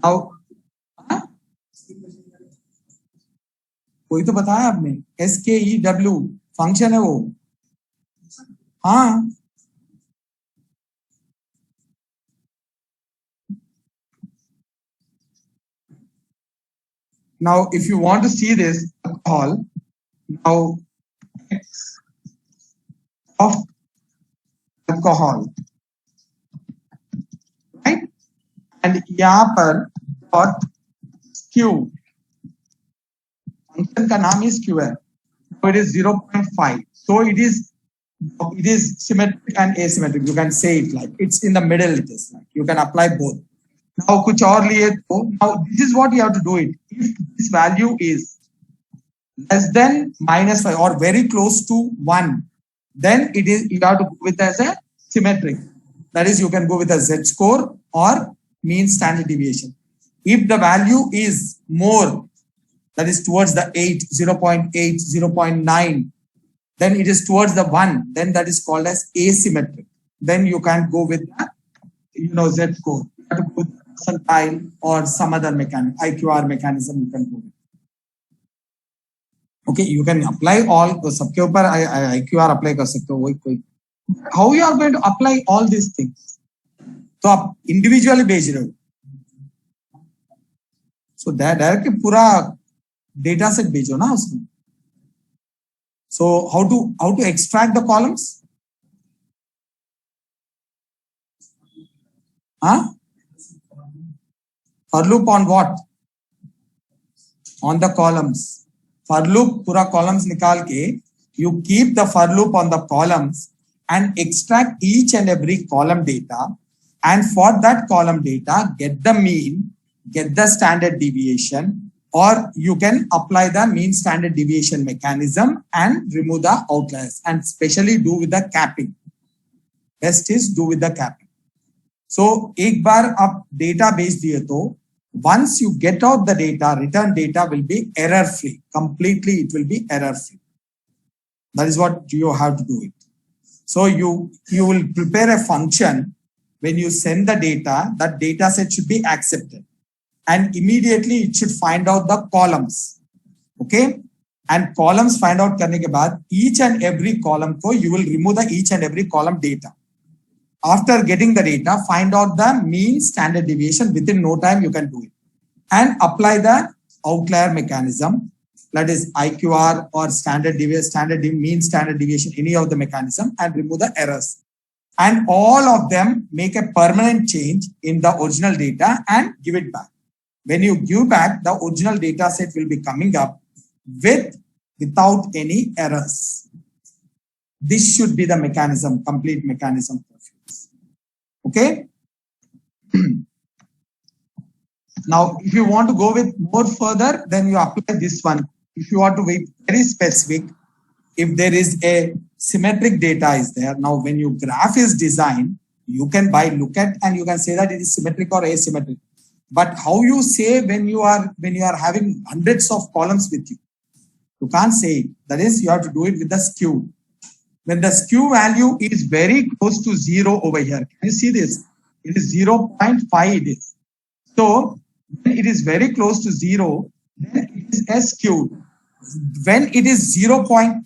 now कोई तो बताया आपने SKEW function है वो हाँ Now, if you want to see this alcohol, now X of alcohol, right? And यहाँ पर dot skew function का नाम ही skew है. So it is 0.5. So it is symmetric and asymmetric. You can say it like it's in the middle. It is like you can apply both. Now कुछ और लिए तो now this is what you have to do it. If this value is less than -5 or very close to 1, then it is you have to go with as a symmetric. That is you can go with a z-score or mean standard deviation. If the value is more that is towards the 8, 0.8, 0.9. Then it is towards the 1. Then that is called as asymmetric. Then you can't go with the, Z score. You have to go with percentile or some other mechanism, IQR mechanism you can go with. Okay, you can apply all सबके ऊपर IQR apply कर सकते हो कोई. How you are going to apply all these things? तो आप individually भेज रहे हो. So डायरेक्टली पूरा data set भेजो ना उसमें. So how to extract the columns? For loop on what? On the columns. For loop पूरा columns निकाल के you keep the for loop on the columns and extract each and every column data, and for that column data get the mean, get the standard deviation, or you can apply the mean standard deviation mechanism and remove the outliers, and especially do with the capping. Best is do with the capping. So एक बार आप data भेज दिए तो once you get out the data, return data will be error free. Completely it will be error free. That is what you have to do it. So you will prepare a function. When you send the data, that data set should be accepted. And immediately it should find out the columns. Okay? And columns find out करने के बाद each and every column को you will remove the each and every column data. After getting the data, find out the mean standard deviation. Within no time you can do it. And apply the outlier mechanism. That is IQR or standard deviation, mean standard deviation, any of the mechanism, and remove the errors. And all of them make a permanent change in the original data and give it back. When you give back, the original data set will be coming up without any errors. This should be the mechanism, complete mechanism. Okay. Now, if you want to go with more further, then you apply this one. If you want to be very specific, if there is a symmetric data is there. Now, when your graph is designed, you can look at and you can say that it is symmetric or asymmetric. But how you say when you are having hundreds of columns with you? You can't say it. That is, you have to do it with the skew. When the skew value is very close to 0 over here, can you see this? It is 0.5 it is. So when it is very close to 0, then it is a skewed. When it is 0.8,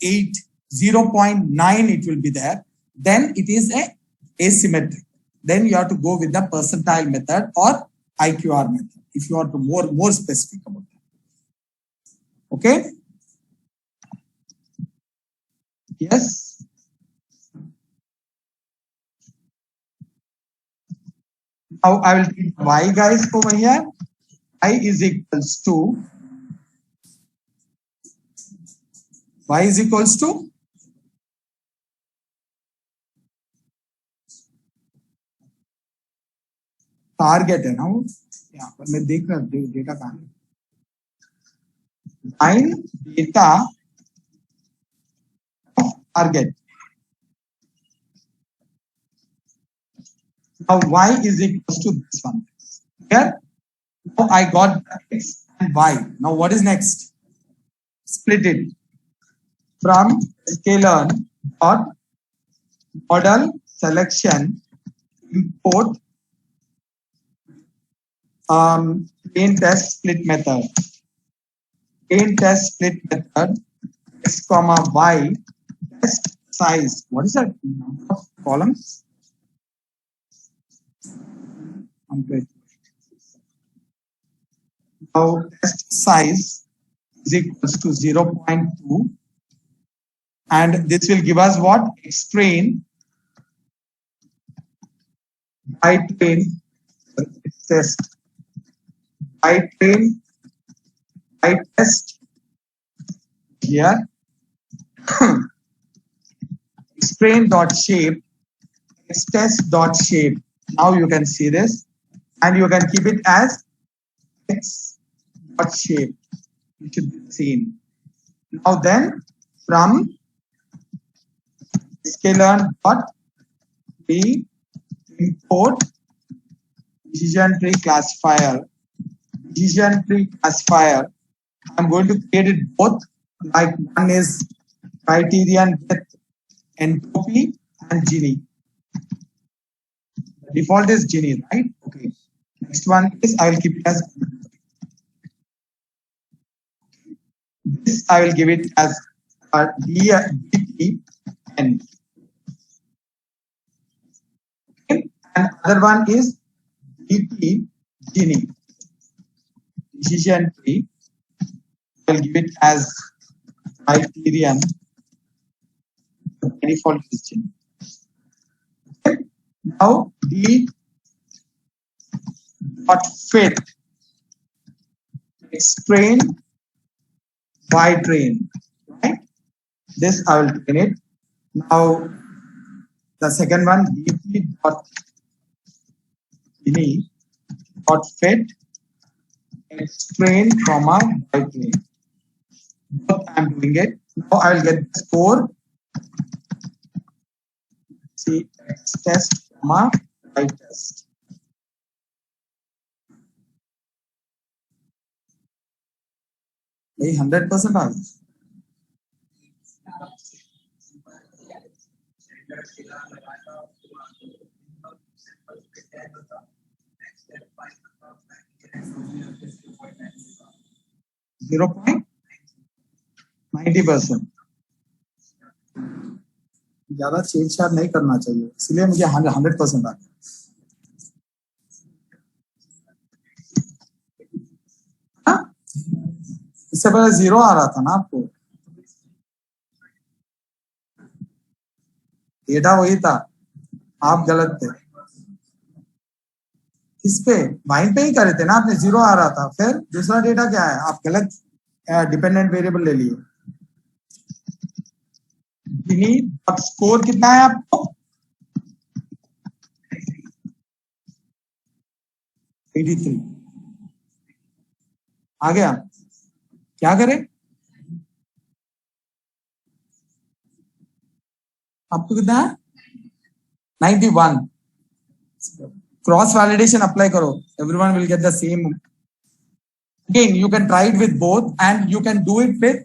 0.9 it will be there, then it is a asymmetric. Then you have to go with the percentile method or IQR method if you are to more specific about that. Okay? Yes. Now I will take y guys over here. Y is equals to target है ना वो, यहाँ पर मैं देख रहा data कहाँ है, find data of target. Now y is equals to this one. Here, now I got x and y. Now what is next? Split it from sklearn dot model selection import plain test split method. Plain test split method x comma y test size. What is that number of columns? Now test size is equals to 0.2, and this will give us what? X-train by train test by train by test here X-train dot shape X test dot shape. Now you can see this, and you can keep it as X dot shape. It should be seen. Now then, from sklearn dot we import decision tree classifier. Decision tree classifier I'm going to create it both. Like one is criterion with entropy and Gini. The default is Gini, right? Okay. Next one is I will keep it as this. I will give it as DTN. Okay. And other one is DT Gini. Decision tree. I will give it as criterion. The default is Gini. Okay. Now D dot fit train by train, right? This I will train it. Now the second one dt dot ini dot fit train comma by train. Both I am doing it. Now I will get the score. See test comma by test. यही 100% आ गया. Zero point 90%. ज्यादा छेड़छाड़ नहीं करना चाहिए, इसलिए मुझे 100% आ गया. इससे पहले 0 आ रहा था ना आपको. डेटा वही था, आप गलत थे. इस पे बाइंड पे ही करे थे ना आपने. 0 आ रहा था. फिर दूसरा डेटा क्या है, आप गलत डिपेंडेंट वेरिएबल ले लिए. स्कोर कितना है आपको? 83 आ गया. क्या करें, आपको कितना है? 91. क्रॉस वैलिडेशन अप्लाई करो. Everyone will get the same. Again, you can try it with both, and you can do it with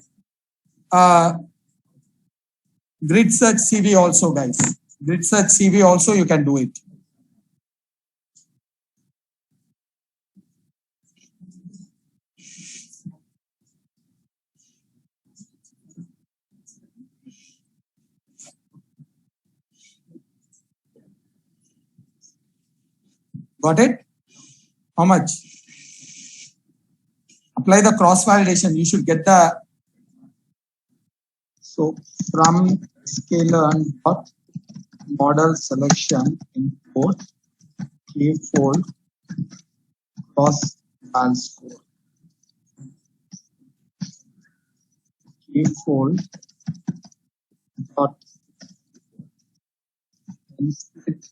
grid search CV also, guys. Grid search CV also you can do it. Got it? How much? Apply the cross validation. You should get the. So from scalar dot model selection import k-fold cross val score. K-fold dot split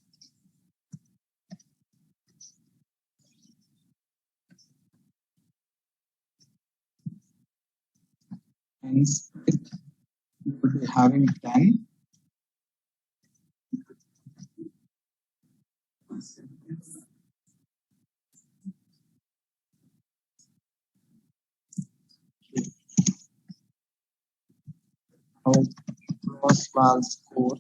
and split you will be having 10. Cross val score.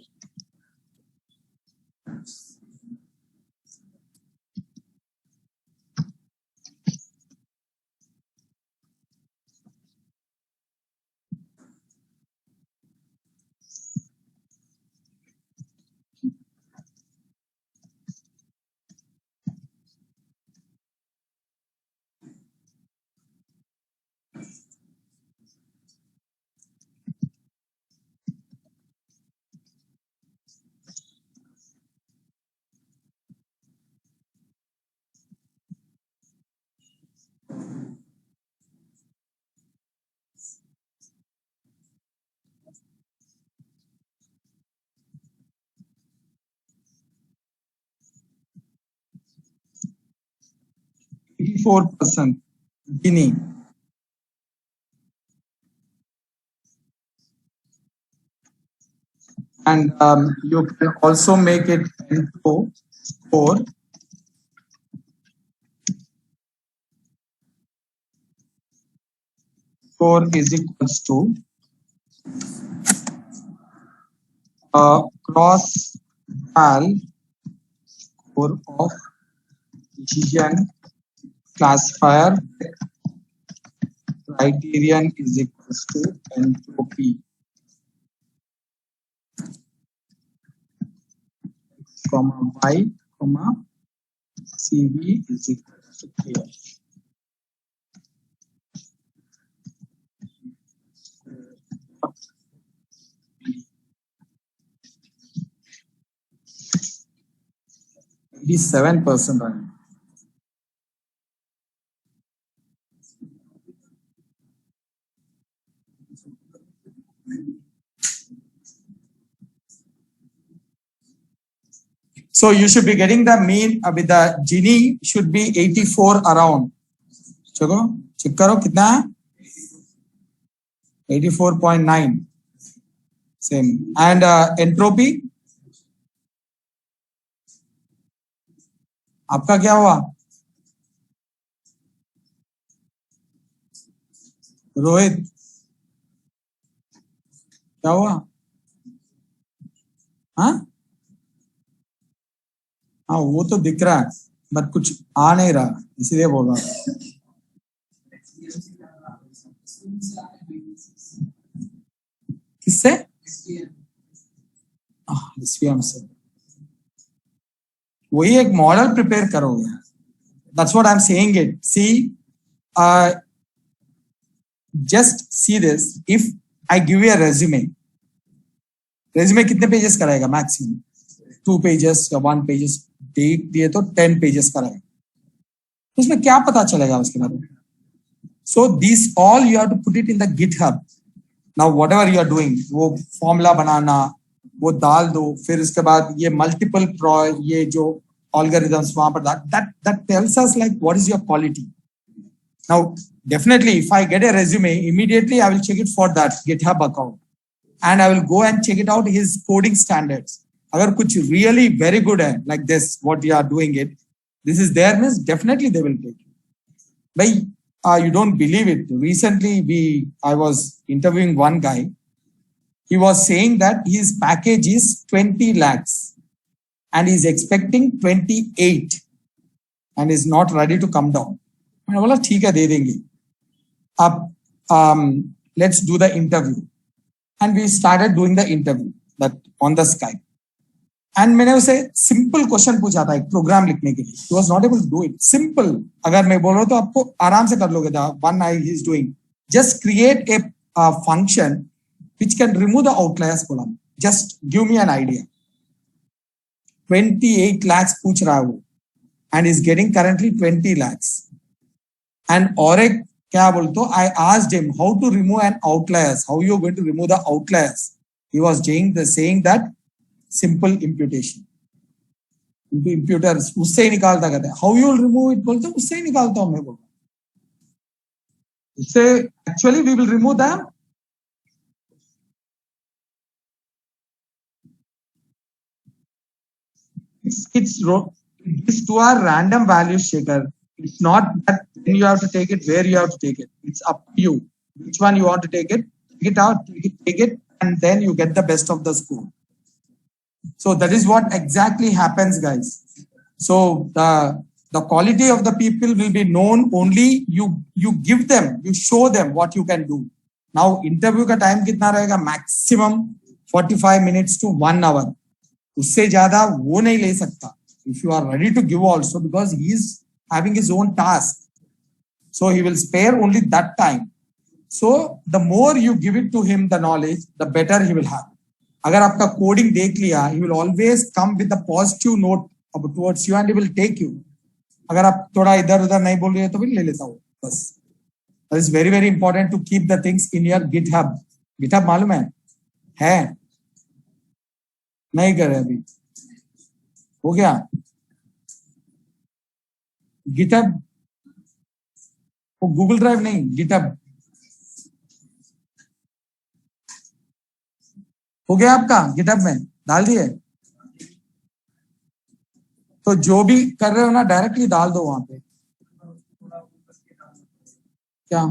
%. Guinea. And you can also make it into score. score is equals to cross val score of decision classifier criterion is equals to entropy comma y comma CV is equals to KF. It is 7% right. So you should be getting the mean with the Gini should be 84 around. चलो check करो कितना है 84.9 same and entropy आपका क्या हुआ रोहित क्या हुआ हाँ हाँ वो तो दिख रहा है बट कुछ आ नहीं रहा इसीलिए बोल रहा हूँ किससे SVM से वही एक मॉडल प्रिपेयर करोगे that's what I'm saying it see just see this if I give you a resume कितने पेजेस कराएगा मैक्सिमम 2 pages या 1 pages देख दिए तो 10 pages कराएगा तो उसमें क्या पता चलेगा उसके बारे में so this all you have to put it in the GitHub now whatever you are doing वो फॉर्मूला बनाना वो डाल दो फिर उसके बाद ये मल्टीपल ये जो algorithms वहां पर that tells us like what is your quality now definitely if I get a resume immediately I will check it for that GitHub account and I will go and check it out his coding standards agar kuch really very good hai like this what you are doing it this is there means definitely they will take you bhai you don't believe it recently I was interviewing one guy he was saying that his package is 20 lakhs and is expecting 28 and is not ready to come down मैंने बोला ठीक है दे देंगे अब let's do the interview and we started doing the interview that on the Skype and मैंने उसे simple question पूछा था एक प्रोग्राम लिखने के लिए he was not able to do it simple अगर मैं बोल रहा हूँ तो आपको आराम से कर लोगे the one I is doing just create a function which can remove the outliers बोला just give me an idea 28 lakhs पूछ रहा है वो and is getting currently 20 lakhs and और एक क्या बोलते I asked him how to remove an outliers how you are going to remove the outliers he was saying that simple imputation imputers उससे ही निकालता कहते हैं how you will remove it बोलते उससे ही निकालता हूं मैं बोल उससे actually we will remove them it's to our random value shaker it's not that when you have to take it where you have to take it it's up to you which one you want to take it out take it and then you get the best of the score so that is what exactly happens guys so the quality of the people will be known only you give them you show them what you can do now interview का time कितना रहेगा maximum 45 minutes to 1 hour उससे ज्यादा वो नहीं ले सकता if you are ready to give also because he is having his own task so he will spare only that time so the more you give it to him the knowledge the better he will have अगर आपका coding देख लिया he will always come with a positive note towards you and he will take you अगर आप थोड़ा इधर उधर नहीं बोल रहे तो भी ले लेता हूँ बस that is very very important to keep the things in your GitHub मालूम है नहीं कर रहे अभी हो गया GitHub वो Google ड्राइव नहीं GitHub हो गया आपका GitHub में डाल दिए तो जो भी कर रहे हो ना डायरेक्टली डाल दो वहां पे क्या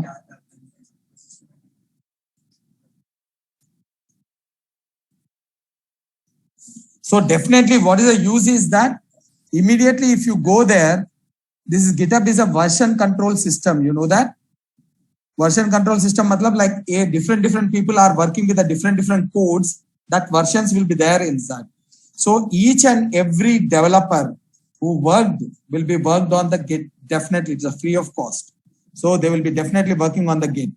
So definitely what is the use is that immediately if you go there, this is GitHub is a version control system. You know that? Version control system matlab like a different people are working with a different codes, that versions will be there inside. So each and every developer who worked will be worked on the Git. Definitely it's a free of cost. So they will be definitely working on the Git.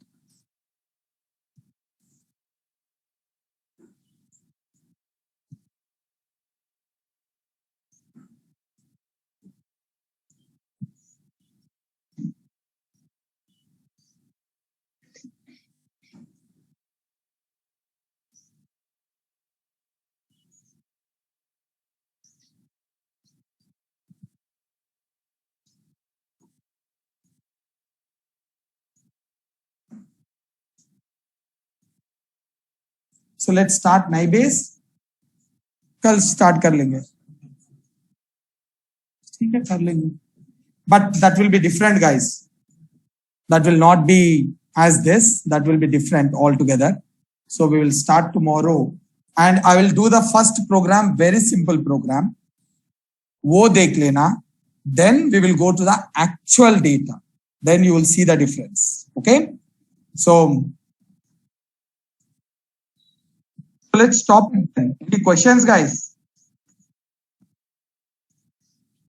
So let's start Nybase. कल start कर लेंगे. ठीक है कर लेंगे. But that will be different, guys. That will not be as this. That will be different altogether. So we will start tomorrow. And I will do the first program, very simple program. वो देख लेना. Then we will go to the actual data. Then you will see the difference. Okay. So let's stop. Any questions, guys?